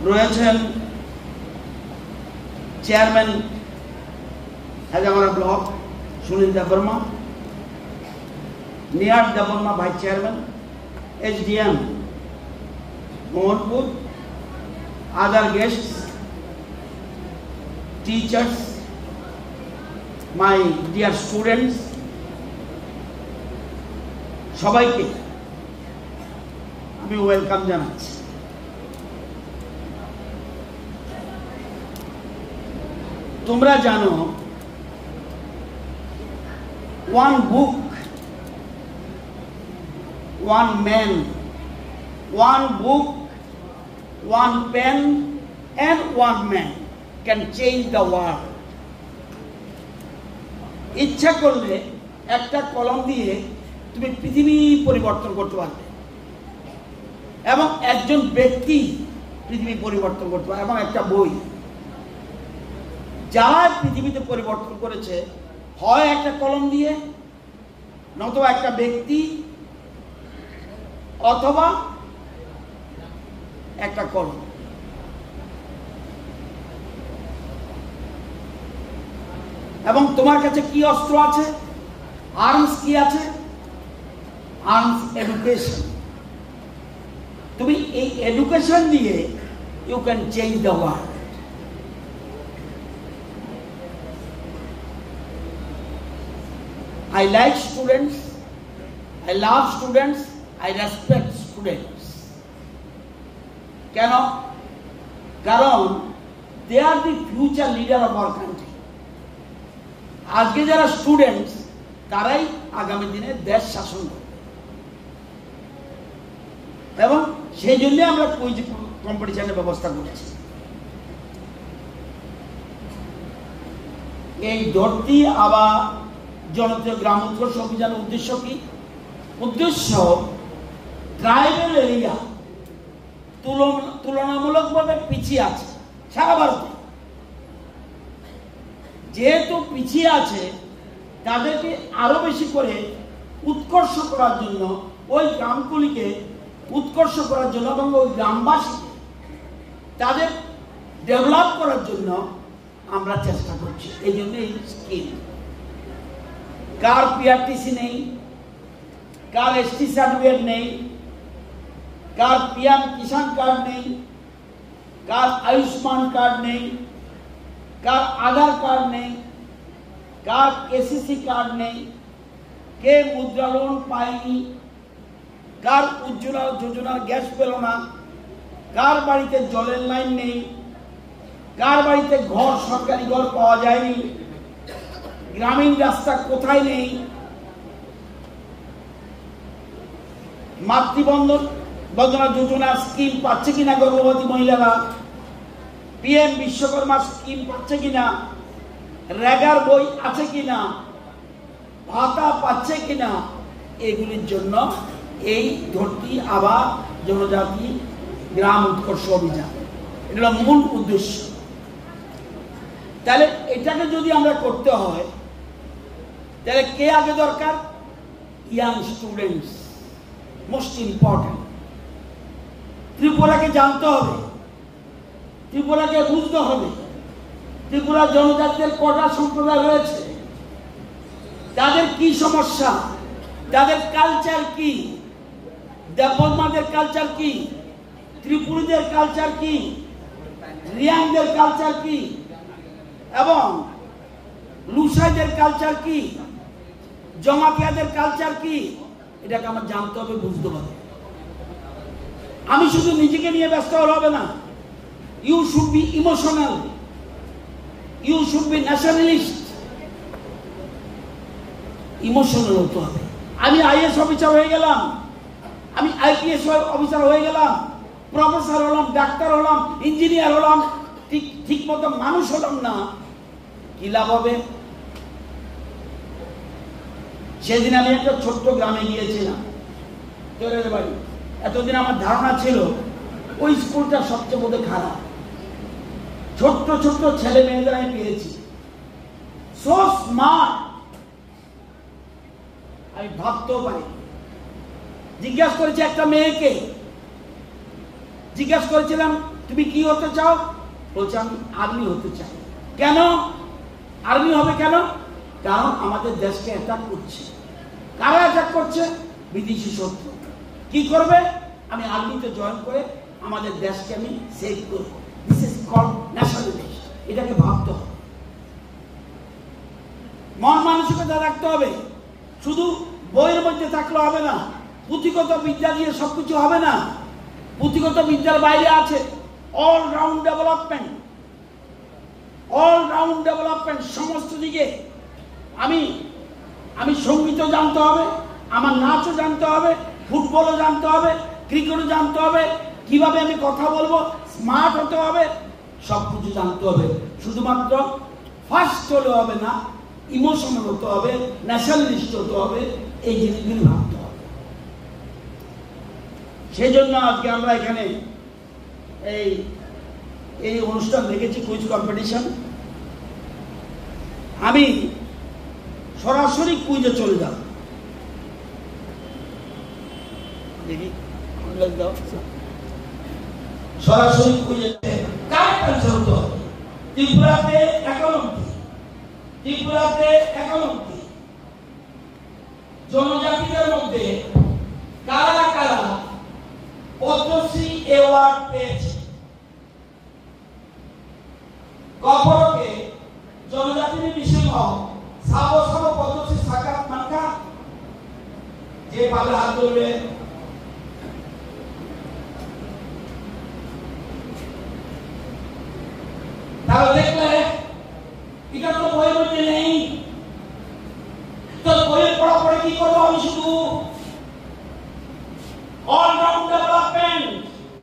রয়েছেন chairman Hezamara block Sunil Debbarma, নিয়ার Debbarma vice chairman, SDM Mohanpur, other guests, teachers, my dear students, সবাইকে আমি ওয়েলকাম জানাচ্ছি। তোমরা জানো, one book, one man, one book, one pen and one man can change the world. ইচ্ছা করলে একটা কলম দিয়ে তুমি পৃথিবী পরিবর্তন করতে পারবে, এবং একজন ব্যক্তি পৃথিবী পরিবর্তন করতে পারে, এবং একটা বই যারা পৃথিবীতে পরিবর্তন করেছে, হয় একটা কলম দিয়ে, নতুবা একটা ব্যক্তি, অথবা একটা কলম। এবং তোমার কাছে কি অস্ত্র আছে? আর্মস কি আছে? Arms education. তুমি এই এডুকেশন দিয়ে you can change the world. I like students, I love students, I respect students. কেন? কারণ they are the future leader of our country. আজকে যারা স্টুডেন্টস তারাই আগামী দিনে দেশ শাসন করবে, এবং সেই জন্য আমরা কুইজ কম্পিটিশনের ব্যবস্থা করেছি। এই ধরতি আবা জনপ্রিয় গ্রাম উৎকর্ষ অভিযানের উদ্দেশ্য কি? উদ্দেশ্য ট্রাইবাল এরিয়া তুলনামূলকভাবে পিছিয়ে আছে সারা ভারতে। যেহেতু পিছিয়ে আছে, তাদেরকে আরো বেশি করে উৎকর্ষ করার জন্য, ওই গ্রামগুলিকে উৎকর্ষ করার জন্য এবং ওই গ্রামবাসীকে তাদের ডেভেলপ করার জন্য আমরা চেষ্টা করছি। এই জন্য এই স্কিম। কার পিআরটিসি নেই, কার এসটি সার্টিফিকেট নেই, কার পিএম কিষাণ কার্ড নেই, কার আয়ুষ্মান কার্ড নেই, কার আধার কার্ড নেই, কার কেসিসি কার্ড নেই, কে মুদ্রা লোন পায়নি, কার উজ্জ্বলা যোজনার গ্যাস পেল না, কার বাড়িতে জলের লাইন নেই, কার বাড়িতে ঘর, সরকারি ঘর পাওয়া যায়নি, গ্রামীণ রাস্তা কোথায় নেই, মাতৃবন্ধন বন্দনা যোজনা স্কিম পাচ্ছে কিনা গর্ভবতী মহিলারা, পিএম বিশ্বকর্মা স্কিম পাচ্ছে কিনা, রেগার বই আছে কিনা, ভাতা পাচ্ছে কিনা, এগুলির জন্য এই ধরতি আবা জনজাতি গ্রাম উৎকর্ষ অভিযান, এটা হলো মূল উদ্দেশ্য। তাহলে এটাকে যদি আমরা করতে হয়, তাহলে কে আগে দরকার? Young students, most important. ত্রিপুরাকে জানতে হবে, ত্রিপুরাকে বুঝতে হবে। ত্রিপুরা জনজাতির কটা সম্প্রদায় রয়েছে, তাদের কি সমস্যা, তাদের কালচার কি, দেববর্মাদের কালচার কি, ত্রিপুরীদের কালচার কি, রিয়াংদের কালচার কি, এবং লুসাইদের কালচার কি, জমাতিয়াদের কালচার কি, এটাকে আমার জানতে হবে, বুঝতে হবে। আমি শুধু নিজেকে নিয়ে ব্যস্ত হলে হবে না। You should be emotional, you should be nationalist. Emotional হতে হবে। আমি আইএস অফিসার হয়ে গেলাম, আমি আইপিএস অফিসার হয়ে গেলাম, প্রফেসর হলাম, ডাক্তার হলাম, ইঞ্জিনিয়ার হলাম, ঠিক মতো মানুষ হলাম না, কি লাভ হবে? সেদিন আমি একটা ছোট্ট গ্রামে গিয়েছিলাম, তোরের বাড়ি। এতদিন আমার ধারণা ছিল ওই স্কুলটা সবচেয়ে বোধহয় খারাপ। ছোট্ট ছোট্ট ছেলে মেয়েদের আমি পেয়েছি, সো স্মার্ট, আমি ভাবতেও পারি। জিজ্ঞাসা করেছি একটা মেয়েকে, জিজ্ঞাসা করেছিলাম তুমি কি হতে চাও? বলছে আমি আর্মি হতে চাই। কেন আর্মি হবে? কেন? কারণ আমাদের দেশকে অ্যাটাক করছে। কারা অ্যাটাক করছে? বিদেশি শত্রু। কি করবে? আমি আর্মিতে জয়েন করে আমাদের দেশকে আমি সেভ করব। This is called nationalism. এটাকে ভাবতে হবে, মন মানসিকতা রাখতে হবে। শুধু বইয়ের মধ্যে থাকলে হবে না, পুঁথিগত বিদ্যা দিয়ে সবকিছু হবে না। পুঁথিগত বিদ্যার বাইরে আছে all round development. All round development সমস্ত দিকে। আমি সঙ্গীতও জানতে হবে, আমার নাচও জানতে হবে, ফুটবলও জানতে হবে, ক্রিকেটও জানতে হবে, কিভাবে আমি কথা বলবো, স্মার্ট হতে হবে, সবকিছু জানতে হবে। শুধুমাত্র ফার্স্ট হলে হবে না, ইমোশনাল হতে হবে, ন্যাশনালিস্ট হতে হবে, এই জিনিসগুলি ভাবতে হবে। সেই জন্য আজকে আমরা এখানে এই অনুষ্ঠান দেখেছি, কুইজ কম্পিটিশন। আমি সরাসরি কুইজে চলে যাব। দেখি সরাসরি কুইজে কারেক্ট অ্যান্সার হতে হবে। ত্রিপুরাতে একানব্বই জনজাতিদের মধ্যে কারা কারা পদ্মশ্রী অ্যাওয়ার্ড পেয়েছে? কপরকে জনজাতির বিশেষ সাবসব পদ্মশ্রী সাকাত মানকা, যে পাবে হাত তুলবে। তাহলে